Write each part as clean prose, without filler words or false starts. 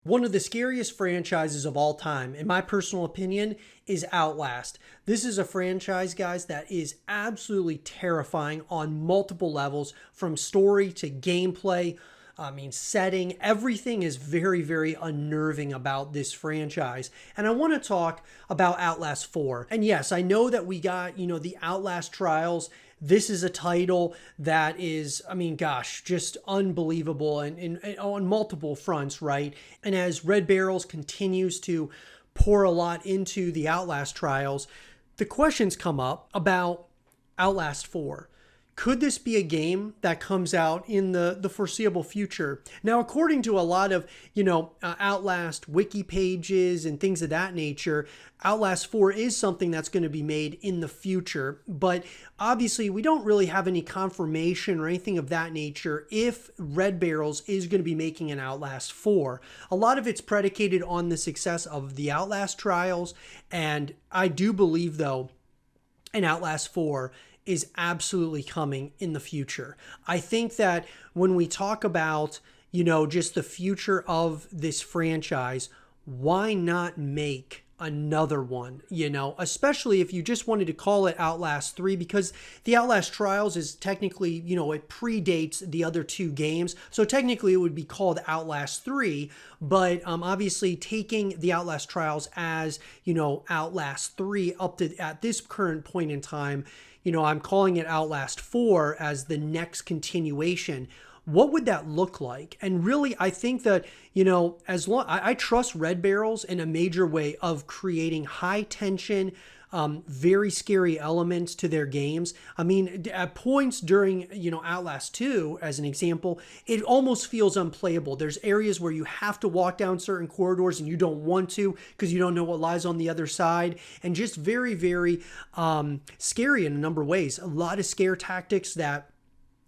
One of the scariest franchises of all time, in my personal opinion, is Outlast. This is a franchise, guys, that is absolutely terrifying on multiple levels, from story to gameplay. Setting, everything is very, very unnerving about this franchise. And I want to talk about Outlast 4. And yes, I know that we got, the Outlast Trials. This is a title that is, just unbelievable and on multiple fronts, right? And as Red Barrels continues to pour a lot into the Outlast Trials, the questions come up about Outlast 4. Could this be a game that comes out in the foreseeable future? Now, according to a lot of, Outlast wiki pages and things of that nature, Outlast 4 is something that's going to be made in the future. But obviously, we don't really have any confirmation or anything of that nature if Red Barrels is going to be making an Outlast 4. A lot of it's predicated on the success of the Outlast Trials. And I do believe, though, an Outlast 4 is absolutely coming in the future. I think that when we talk about, just the future of this franchise, why not make another one, especially if you just wanted to call it Outlast 3, because the Outlast Trials is technically, it predates the other two games. So technically it would be called Outlast 3, but obviously taking the Outlast Trials as, Outlast 3 up to at this current point in time, I'm calling it Outlast 4 as the next continuation. What would that look like? And really, I think that, as long I trust Red Barrels in a major way of creating high tension, very scary elements to their games. At points during, Outlast 2, as an example, it almost feels unplayable. There's areas where you have to walk down certain corridors and you don't want to because you don't know what lies on the other side. And just very, very scary in a number of ways. A lot of scare tactics that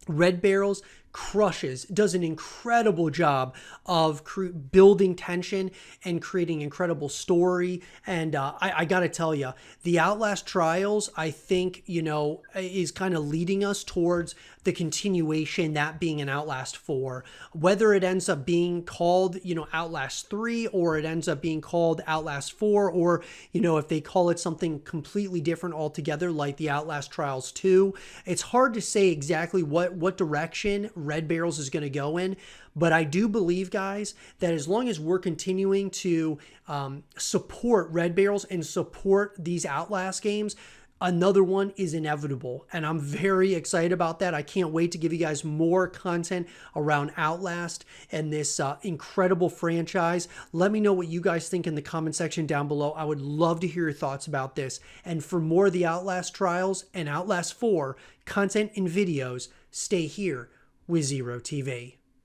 Red Barrels crushes, does an incredible job of building tension and creating incredible story. And I gotta tell you, the Outlast Trials, I think, is kind of leading us towards the continuation, that being an Outlast 4. Whether it ends up being called, Outlast 3, or it ends up being called Outlast 4, or, if they call it something completely different altogether, like the Outlast Trials 2, it's hard to say exactly what direction Red Barrels is going to go in. But I do believe, guys, that as long as we're continuing to support Red Barrels and support these Outlast games, another one is inevitable. And I'm very excited about that. I can't wait to give you guys more content around Outlast and this incredible franchise. Let me know what you guys think in the comment section down below. I would love to hear your thoughts about this. And for more of the Outlast Trials and Outlast 4 content and videos, stay here with zrotv.